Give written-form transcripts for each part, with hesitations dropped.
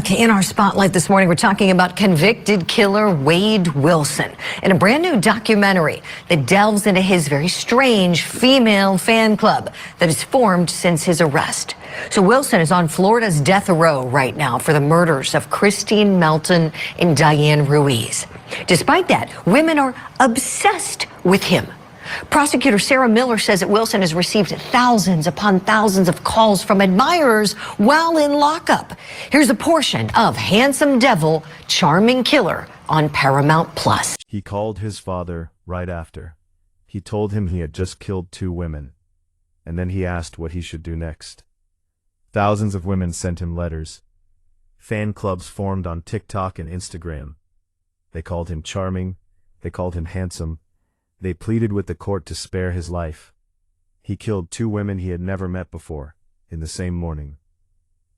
back. In our spotlight this morning, we're talking about convicted killer Wade Wilson in a brand new documentary that delves into his very strange female fan club that has formed since his arrest. So Wilson is on Florida's death row right now for the murders of Christine Melton and Diane Ruiz. Despite that, women are obsessed with him. Prosecutor Sarah Miller says that Wilson has received thousands upon thousands of calls from admirers while in lockup. Here's a portion of Handsome Devil, Charming Killer on Paramount Plus. He called his father right after. He told him he had just killed 2 women, and then he asked what he should do next. Thousands of women sent him letters. Fan clubs formed on TikTok and Instagram. They called him charming. They called him handsome. They pleaded with the court to spare his life. He killed 2 women he had never met before, in the same morning.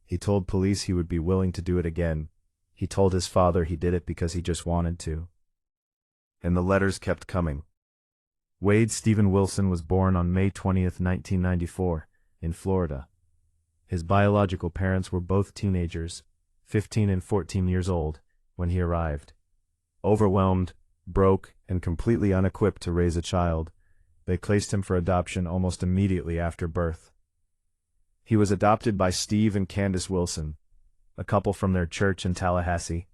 He told police he would be willing to do it again. He told his father he did it because he just wanted to. And the letters kept coming. Wade Stephen Wilson was born on May 20th, 1994, in Florida. His biological parents were both teenagers, 15 and 14 years old, when he arrived. Overwhelmed, broke, and completely unequipped to raise a child, they placed him for adoption almost immediately after birth. He was adopted by Steve and Candace Wilson, a couple from their church in Tallahassee.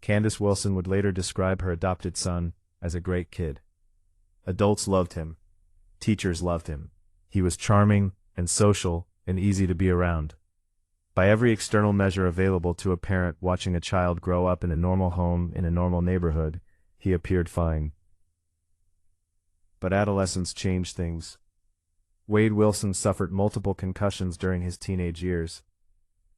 Candace Wilson would later describe her adopted son as a great kid. Adults loved him. Teachers loved him. He was charming and social and easy to be around. By every external measure available to a parent watching a child grow up in a normal home in a normal neighborhood, he appeared fine. But adolescence changed things. Wade Wilson suffered multiple concussions during his teenage years.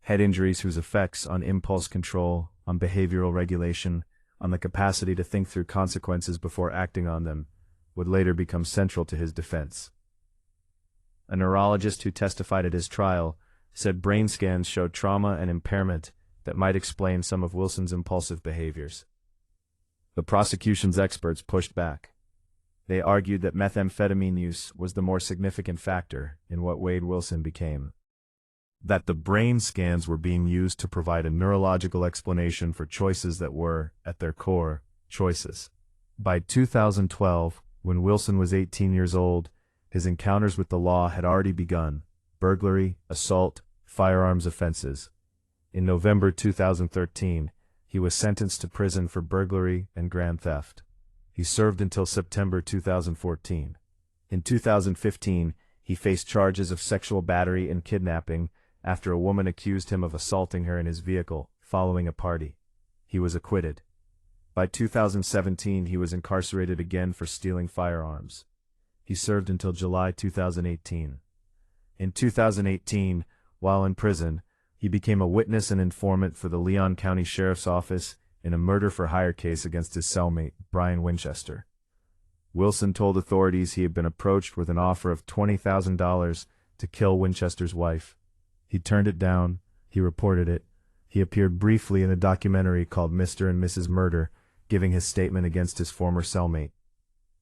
Head injuries whose effects on impulse control, on behavioral regulation, on the capacity to think through consequences before acting on them, would later become central to his defense. A neurologist who testified at his trial said brain scans showed trauma and impairment that might explain some of Wilson's impulsive behaviors. The prosecution's experts pushed back. They argued that methamphetamine use was the more significant factor in what Wade Wilson became. That the brain scans were being used to provide a neurological explanation for choices that were, at their core, choices. By 2012, when Wilson was 18 years old, his encounters with the law had already begun: burglary, assault, firearms offenses. In November 2013, he was sentenced to prison for burglary and grand theft. He served until September 2014. In 2015, he faced charges of sexual battery and kidnapping after a woman accused him of assaulting her in his vehicle following a party. He was acquitted. By 2017, he was incarcerated again for stealing firearms. He served until July 2018. In 2018, while in prison, he became a witness and informant for the Leon County Sheriff's Office in a murder-for-hire case against his cellmate, Brian Winchester. Wilson told authorities he had been approached with an offer of $20,000 to kill Winchester's wife. He turned it down. He reported it. He appeared briefly in a documentary called Mr. and Mrs. Murder, giving his statement against his former cellmate.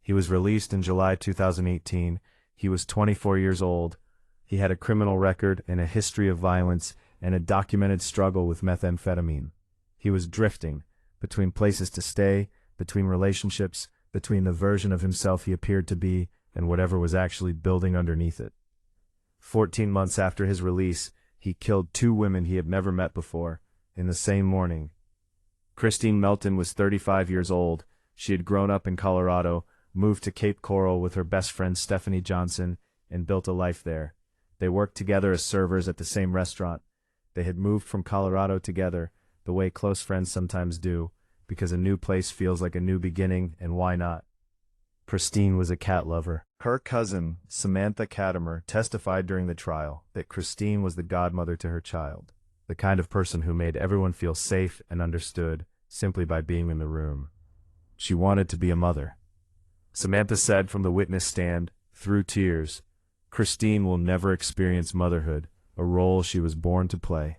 He was released in July 2018. He was 24 years old. He had a criminal record and a history of violence and a documented struggle with methamphetamine. He was drifting between places to stay, between relationships, between the version of himself he appeared to be and whatever was actually building underneath it. 14 months after his release, he killed 2 women he had never met before, in the same morning. Christine Melton was 35 years old. She had grown up in Colorado, moved to Cape Coral with her best friend Stephanie Johnson, and built a life there. They worked together as servers at the same restaurant. They had moved from Colorado together, the way close friends sometimes do, because a new place feels like a new beginning, and why not? Christine was a cat lover. Her cousin, Samantha Katimer, testified during the trial that Christine was the godmother to her child, the kind of person who made everyone feel safe and understood simply by being in the room. She wanted to be a mother. Samantha said from the witness stand, through tears, Christine will never experience motherhood, a role she was born to play.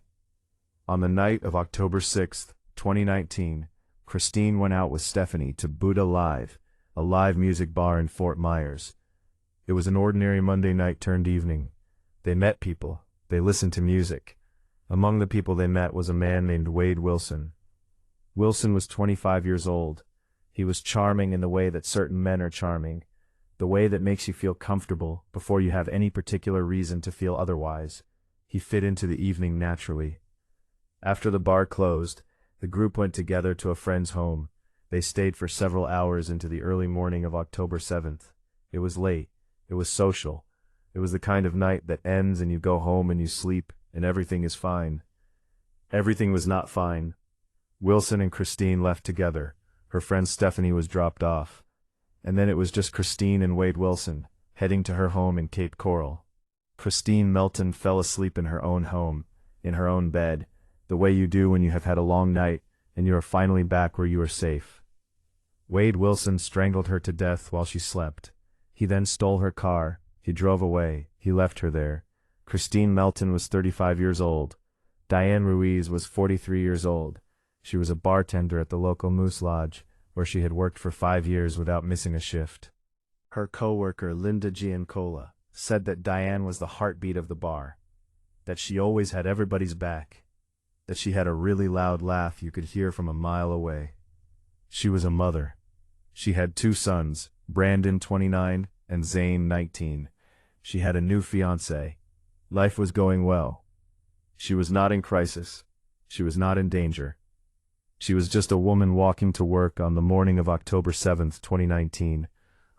On the night of October 6, 2019, Christine went out with Stephanie to Buddha Live, a live music bar in Fort Myers. It was an ordinary Monday night turned evening. They met people. They listened to music. Among the people they met was a man named Wade Wilson. Wilson was 25 years old. He was charming in the way that certain men are charming, the way that makes you feel comfortable before you have any particular reason to feel otherwise. He fit into the evening naturally. After the bar closed, the group went together to a friend's home. They stayed for several hours into the early morning of October 7th. It was late. It was social. It was the kind of night that ends and you go home and you sleep and everything is fine. Everything was not fine. Wilson and Christine left together. Her friend Stephanie was dropped off. And then it was just Christine and Wade Wilson, heading to her home in Cape Coral. Christine Melton fell asleep in her own home, in her own bed, the way you do when you have had a long night and you are finally back where you are safe. Wade Wilson strangled her to death while she slept. He then stole her car. He drove away. He left her there. Christine Melton was 35 years old. Diane Ruiz was 43 years old. She was a bartender at the local Moose Lodge, where she had worked for 5 years without missing a shift. Her co-worker, Linda Giancola, said that Diane was the heartbeat of the bar, that she always had everybody's back, that she had a really loud laugh you could hear from a mile away. She was a mother. She had 2 sons, Brandon, 29, and Zane, 19. She had a new fiancé. Life was going well. She was not in crisis. She was not in danger. She was just a woman walking to work on the morning of October 7th, 2019,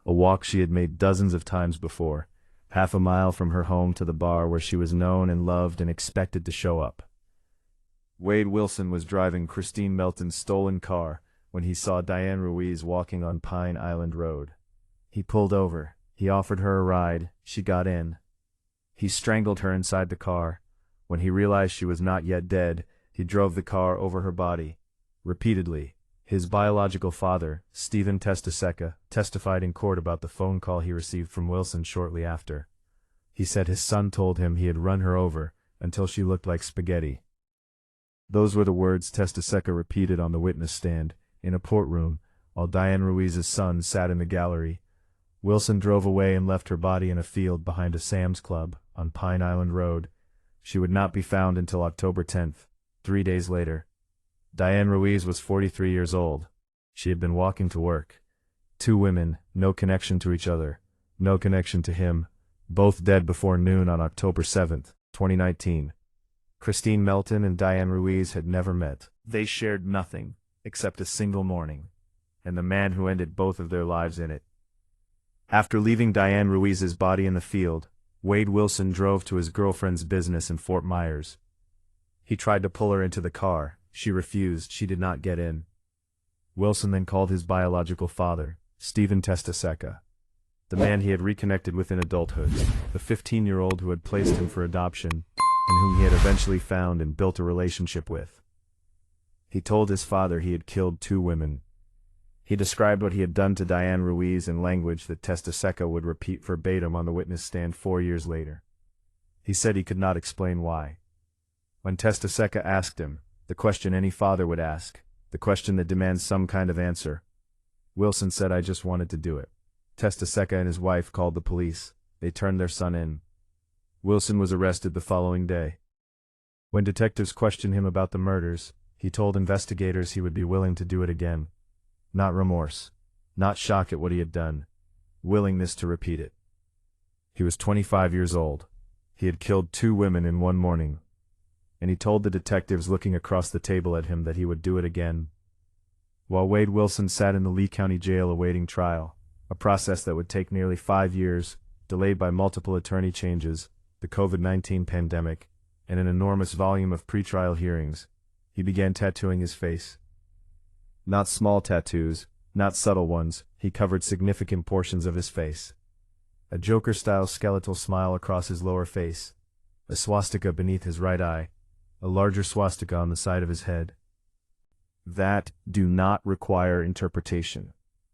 a walk she had made dozens of times before, half a mile from her home to the bar where she was known and loved and expected to show up. Wade Wilson was driving Christine Melton's stolen car when he saw Diane Ruiz walking on Pine Island Road. He pulled over. He offered her a ride. She got in. He strangled her inside the car. When he realized she was not yet dead, he drove the car over her body. Repeatedly, his biological father, Stephen Testaseca, testified in court about the phone call he received from Wilson shortly after. He said his son told him he had run her over until she looked like spaghetti. Those were the words Testaseca repeated on the witness stand, in a courtroom, while Diane Ruiz's son sat in the gallery. Wilson drove away and left her body in a field behind a Sam's Club on Pine Island Road. She would not be found until October 10th, 3 days later. Diane Ruiz was 43 years old. She had been walking to work. 2 women, no connection to each other, no connection to him, both dead before noon on October 7th, 2019. Christine Melton and Diane Ruiz had never met. They shared nothing, except a single morning, and the man who ended both of their lives in it. After leaving Diane Ruiz's body in the field, Wade Wilson drove to his girlfriend's business in Fort Myers. He tried to pull her into the car. She refused. She did not get in. Wilson then called his biological father, Stephen Testaseca, the man he had reconnected with in adulthood, the 15-year-old who had placed him for adoption, and whom he had eventually found and built a relationship with. He told his father he had killed 2 women. He described what he had done to Diane Ruiz in language that Testaseca would repeat verbatim on the witness stand 4 years later. He said he could not explain why. When Testaseca asked him, the question any father would ask, the question that demands some kind of answer, Wilson said, "I just wanted to do it." Testaseca and his wife called the police. They turned their son in. Wilson was arrested the following day. When detectives questioned him about the murders, he told investigators he would be willing to do it again. Not remorse, not shock at what he had done, willingness to repeat it. He was 25 years old. He had killed 2 women in one morning, and he told the detectives looking across the table at him that he would do it again. While Wade Wilson sat in the Lee County Jail awaiting trial, a process that would take nearly 5 years, delayed by multiple attorney changes, the COVID-19 pandemic, and an enormous volume of pretrial hearings, he began tattooing his face. Not small tattoos, not subtle ones, he covered significant portions of his face. A Joker-style skeletal smile across his lower face, a swastika beneath his right eye, a larger swastika on the side of his head. That do not require interpretation.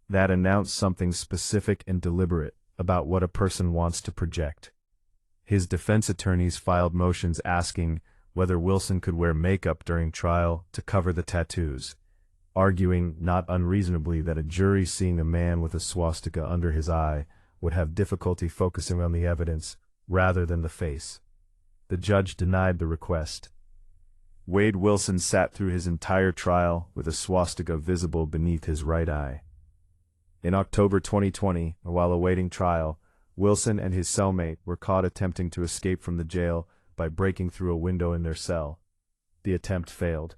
That announce something specific and deliberate about what a person wants to project. His defense attorneys filed motions asking whether Wilson could wear makeup during trial to cover the tattoos, arguing not unreasonably that a jury seeing a man with a swastika under his eye would have difficulty focusing on the evidence rather than the face. The judge denied the request. Wade Wilson sat through his entire trial with a swastika visible beneath his right eye. In October 2020, while awaiting trial, Wilson and his cellmate were caught attempting to escape from the jail by breaking through a window in their cell. The attempt failed.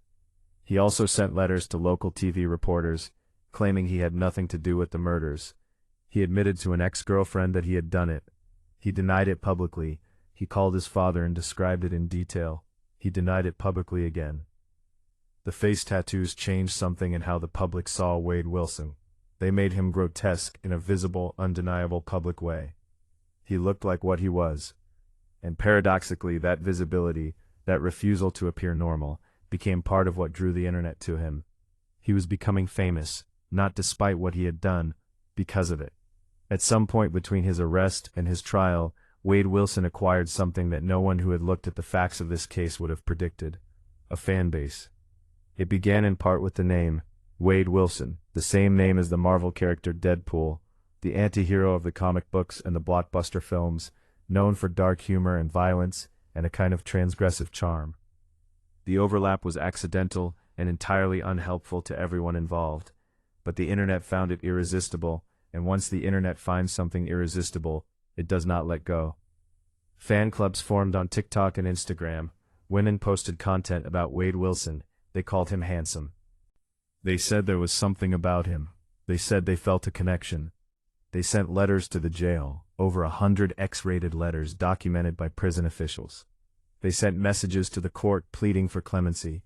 He also sent letters to local TV reporters, claiming he had nothing to do with the murders. He admitted to an ex-girlfriend that he had done it. He denied it publicly. He called his father and described it in detail. He denied it publicly again. The face tattoos changed something in how the public saw Wade Wilson. They made him grotesque in a visible, undeniable public way. He looked like what he was. And paradoxically, that visibility, that refusal to appear normal, became part of what drew the internet to him. He was becoming famous, not despite what he had done, because of it. At some point between his arrest and his trial, Wade Wilson acquired something that no one who had looked at the facts of this case would have predicted: a fan base. It began in part with the name, Wade Wilson, the same name as the Marvel character Deadpool, the anti-hero of the comic books and the blockbuster films, known for dark humor and violence and a kind of transgressive charm. The overlap was accidental and entirely unhelpful to everyone involved, but the internet found it irresistible, and once the internet finds something irresistible, it does not let go. Fan clubs formed on TikTok and Instagram. Women posted content about Wade Wilson. They called him handsome. They said there was something about him. They said they felt a connection. They sent letters to the jail, over 100 X-rated letters documented by prison officials. They sent messages to the court pleading for clemency.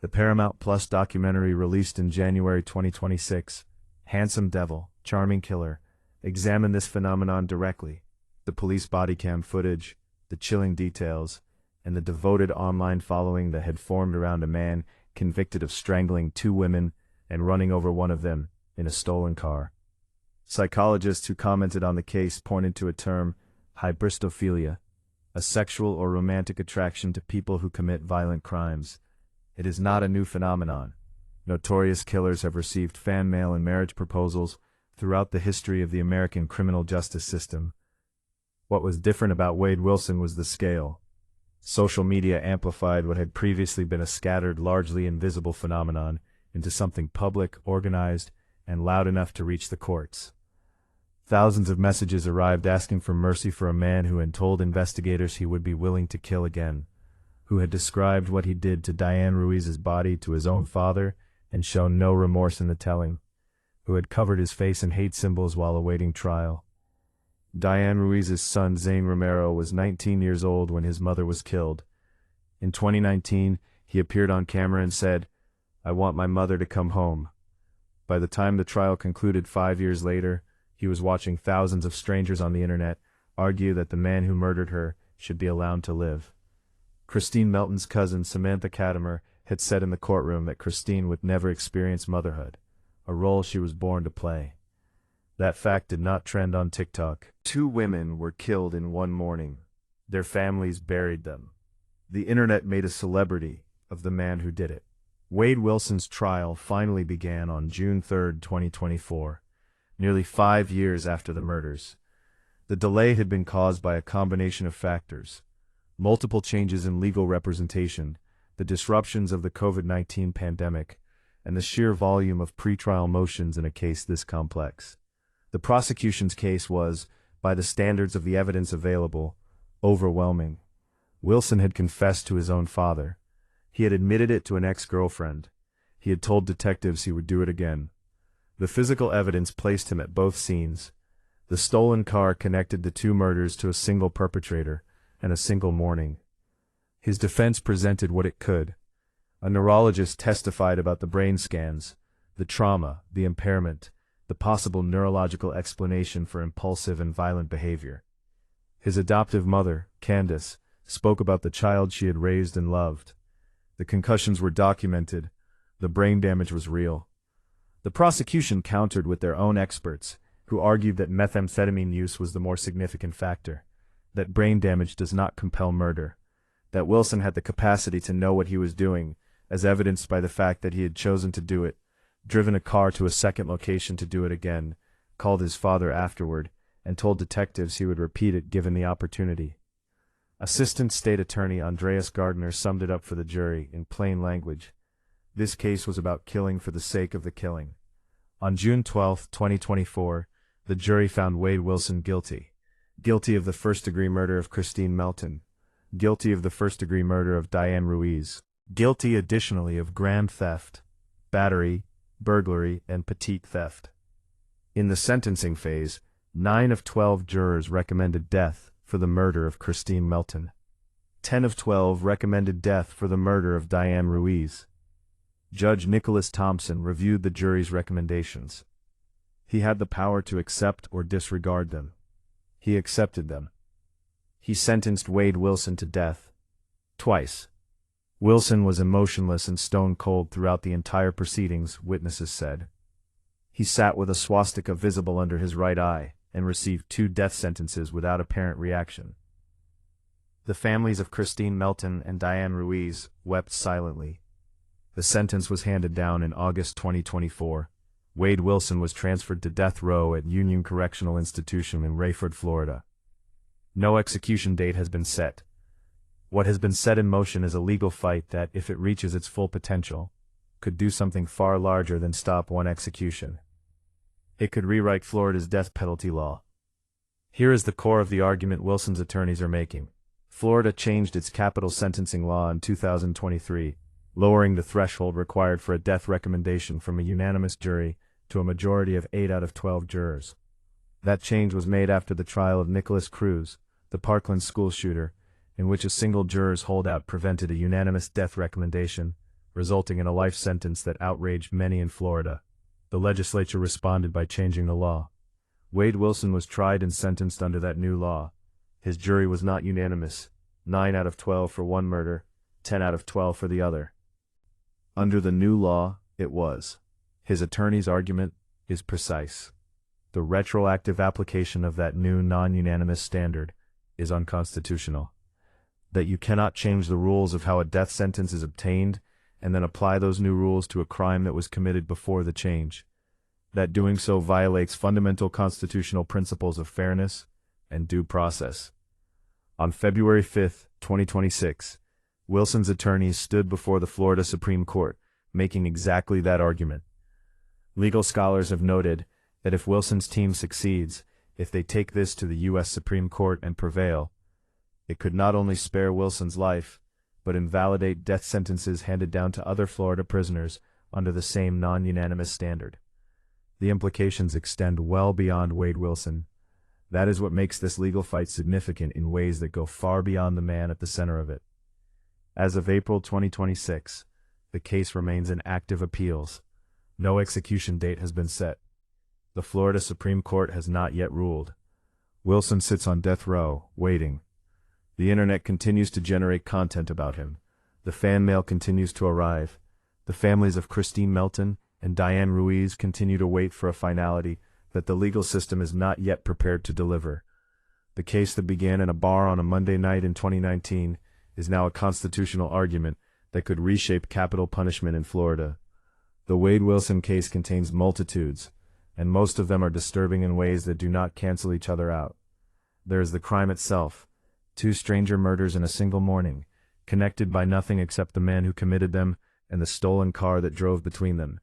The Paramount Plus documentary released in January 2026, Handsome Devil, Charming Killer, examined this phenomenon directly. The police body cam footage, the chilling details, and the devoted online following that had formed around a man convicted of strangling 2 women and running over one of them in a stolen car. Psychologists who commented on the case pointed to a term, hybristophilia, a sexual or romantic attraction to people who commit violent crimes. It is not a new phenomenon. Notorious killers have received fan mail and marriage proposals throughout the history of the American criminal justice system. What was different about Wade Wilson was the scale. Social media amplified what had previously been a scattered, largely invisible phenomenon into something public, organized, and loud enough to reach the courts. Thousands of messages arrived asking for mercy for a man who had told investigators he would be willing to kill again, who had described what he did to Diane Ruiz's body to his own father and shown no remorse in the telling, who had covered his face in hate symbols while awaiting trial. Diane Ruiz's son Zane Romero was 19 years old when his mother was killed. In 2019, he appeared on camera and said, "I want my mother to come home." By the time the trial concluded 5 years later, he was watching thousands of strangers on the internet argue that the man who murdered her should be allowed to live. Christine Melton's cousin Samantha Katimer had said in the courtroom that Christine would never experience motherhood, a role she was born to play. That fact did not trend on TikTok. 2 women were killed in one morning. Their families buried them. The internet made a celebrity of the man who did it. Wade Wilson's trial finally began on June 3, 2024, nearly 5 years after the murders. The delay had been caused by a combination of factors: multiple changes in legal representation, the disruptions of the COVID-19 pandemic, and the sheer volume of pretrial motions in a case this complex. The prosecution's case was, by the standards of the evidence available, overwhelming. Wilson had confessed to his own father. He had admitted it to an ex-girlfriend. He had told detectives he would do it again. The physical evidence placed him at both scenes. The stolen car connected the 2 murders to a single perpetrator and a single morning. His defense presented what it could. A neurologist testified about the brain scans, the trauma, the impairment, the possible neurological explanation for impulsive and violent behavior. His adoptive mother, Candace, spoke about the child she had raised and loved. The concussions were documented. The brain damage was real. The prosecution countered with their own experts, who argued that methamphetamine use was the more significant factor, that brain damage does not compel murder, that Wilson had the capacity to know what he was doing, as evidenced by the fact that he had chosen to do it, driven a car to a second location to do it again, called his father afterward, and told detectives he would repeat it given the opportunity. Assistant State Attorney Andreas Gardner summed it up for the jury in plain language. This case was about killing for the sake of the killing. On June 12, 2024, the jury found Wade Wilson guilty. Guilty of the first-degree murder of Christine Melton. Guilty of the first-degree murder of Diane Ruiz. Guilty additionally of grand theft, battery, burglary, and petite theft. In the sentencing phase, 9 of 12 jurors recommended death for the murder of Christine Melton. 10 of 12 recommended death for the murder of Diane Ruiz. Judge Nicholas Thompson reviewed the jury's recommendations. He had the power to accept or disregard them. He accepted them. He sentenced Wade Wilson to death. Twice. Wilson was emotionless and stone-cold throughout the entire proceedings, witnesses said. He sat with a swastika visible under his right eye and received 2 death sentences without apparent reaction. The families of Christine Melton and Diane Ruiz wept silently. The sentence was handed down in August 2024. Wade Wilson was transferred to death row at Union Correctional Institution in Rayford, Florida. No execution date has been set. What has been set in motion is a legal fight that, if it reaches its full potential, could do something far larger than stop one execution. It could rewrite Florida's death penalty law. Here is the core of the argument Wilson's attorneys are making. Florida changed its capital sentencing law in 2023, lowering the threshold required for a death recommendation from a unanimous jury to a majority of 8 out of 12 jurors. That change was made after the trial of Nicholas Cruz, the Parkland school shooter, in which a single juror's holdout prevented a unanimous death recommendation, resulting in a life sentence that outraged many in Florida. The legislature responded by changing the law. Wade Wilson was tried and sentenced under that new law. His jury was not unanimous, 9 out of 12 for one murder, 10 out of 12 for the other. Under the new law, it was. His attorney's argument is precise. The retroactive application of that new non-unanimous standard is unconstitutional. That you cannot change the rules of how a death sentence is obtained and then apply those new rules to a crime that was committed before the change. That doing so violates fundamental constitutional principles of fairness and due process. On February 5, 2026, Wilson's attorneys stood before the Florida Supreme Court, making exactly that argument. Legal scholars have noted that if Wilson's team succeeds, if they take this to the U.S. Supreme Court and prevail, it could not only spare Wilson's life, but invalidate death sentences handed down to other Florida prisoners under the same non-unanimous standard. The implications extend well beyond Wade Wilson. That is what makes this legal fight significant in ways that go far beyond the man at the center of it. As of April 2026, the case remains in active appeals. No execution date has been set. The Florida Supreme Court has not yet ruled. Wilson sits on death row, waiting. The internet continues to generate content about him. The fan mail continues to arrive. The families of Christine Melton and Diane Ruiz continue to wait for a finality that the legal system is not yet prepared to deliver. The case that began in a bar on a Monday night in 2019 is now a constitutional argument that could reshape capital punishment in Florida. The Wade Wilson case contains multitudes, and most of them are disturbing in ways that do not cancel each other out. There is the crime itself, 2 stranger murders in a single morning, connected by nothing except the man who committed them and the stolen car that drove between them.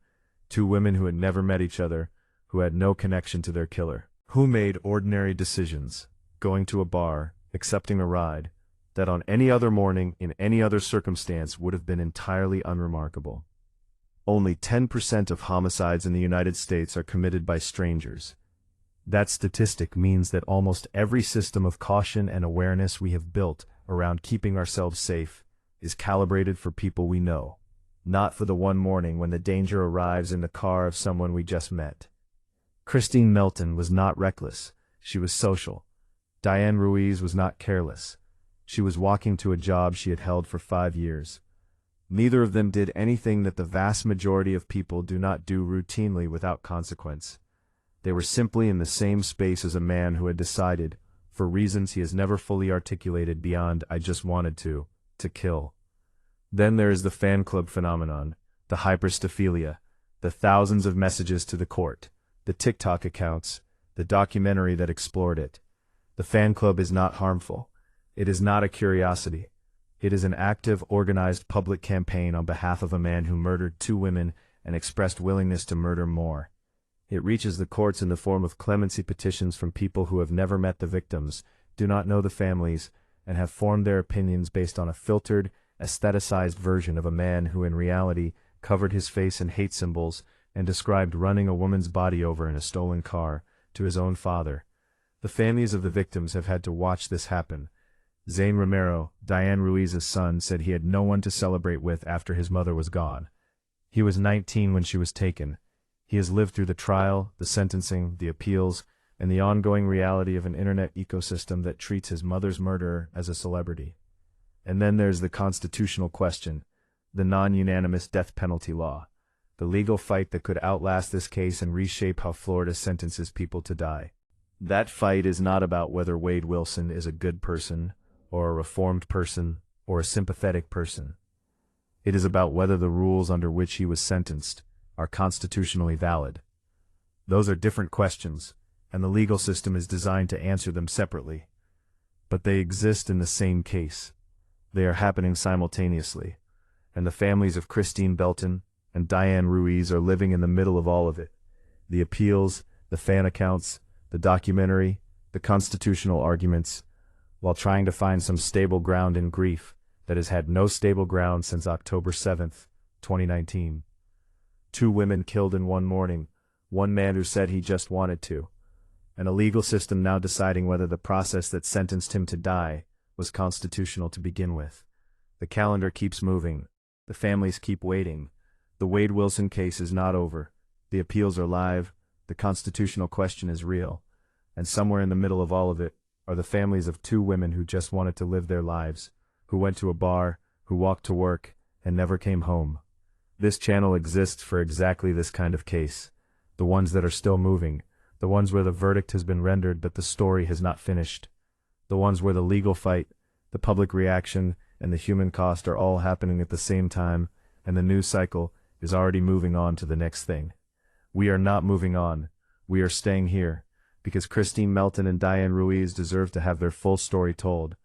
2 women who had never met each other, who had no connection to their killer, who made ordinary decisions, going to a bar, accepting a ride, that on any other morning, in any other circumstance, would have been entirely unremarkable. Only 10% of homicides in the United States are committed by strangers. That statistic means that almost every system of caution and awareness we have built around keeping ourselves safe is calibrated for people we know, not for the one morning when the danger arrives in the car of someone we just met. Christine Melton was not reckless. She was social. Diane Ruiz was not careless. She was walking to a job she had held for 5 years. Neither of them did anything that the vast majority of people do not do routinely without consequence. They were simply in the same space as a man who had decided, for reasons he has never fully articulated beyond "I just wanted to kill." Then there is the fan club phenomenon, the hyperstophilia, the thousands of messages to the court, the TikTok accounts, the documentary that explored it. The fan club is not harmful. It is not a curiosity. It is an active, organized public campaign on behalf of a man who murdered 2 women and expressed willingness to murder more. It reaches the courts in the form of clemency petitions from people who have never met the victims, do not know the families, and have formed their opinions based on a filtered, aestheticized version of a man who in reality covered his face in hate symbols and described running a woman's body over in a stolen car to his own father. The families of the victims have had to watch this happen. Zane Romero, Diane Ruiz's son, said he had no one to celebrate with after his mother was gone. He was 19 when she was taken. He has lived through the trial, the sentencing, the appeals, and the ongoing reality of an internet ecosystem that treats his mother's murderer as a celebrity. And then there's the constitutional question, the non-unanimous death penalty law, the legal fight that could outlast this case and reshape how Florida sentences people to die. That fight is not about whether Wade Wilson is a good person, or a reformed person, or a sympathetic person. It is about whether the rules under which he was sentenced are constitutionally valid. Those are different questions, and the legal system is designed to answer them separately. But they exist in the same case. They are happening simultaneously, and the families of Christine Belton and Diane Ruiz are living in the middle of all of it. The appeals, the fan accounts, the documentary, the constitutional arguments, while trying to find some stable ground in grief that has had no stable ground since October 7th, 2019. 2 women killed in one morning, one man who said he just wanted to, and a legal system now deciding whether the process that sentenced him to die was constitutional to begin with. The calendar keeps moving. The families keep waiting. The Wade Wilson case is not over. The appeals are live. The constitutional question is real. And somewhere in the middle of all of it are the families of 2 women who just wanted to live their lives, who went to a bar, who walked to work, and never came home. This channel exists for exactly this kind of case. The ones that are still moving. The ones where the verdict has been rendered but the story has not finished. The ones where the legal fight, the public reaction, and the human cost are all happening at the same time, and the news cycle is already moving on to the next thing. We are not moving on. We are staying here, because Christine Melton and Diane Ruiz deserve to have their full story told.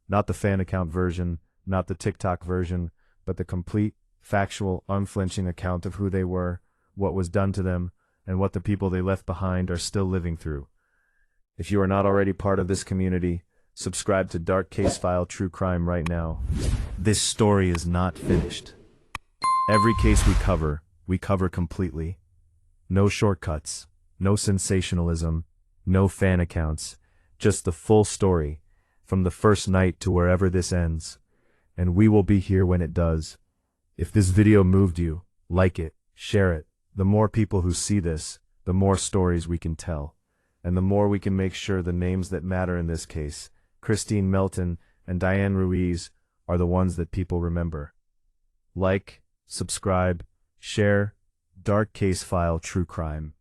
Not the fan account version, not the TikTok version, but the complete, factual, unflinching account of who they were, what was done to them, and what the people they left behind are still living through. If you are not already part of this community, subscribe to Dark Case File True Crime right now. This story is not finished. Every case we cover completely. No shortcuts, no sensationalism, no fan accounts, just the full story, from the first night to wherever this ends. And we will be here when it does. If this video moved you, like it, share it. The more people who see this, the more stories we can tell. And the more we can make sure the names that matter in this case, Christine Melton and Diane Ruiz, are the ones that people remember. Like, subscribe, share, Dark Case File True Crime.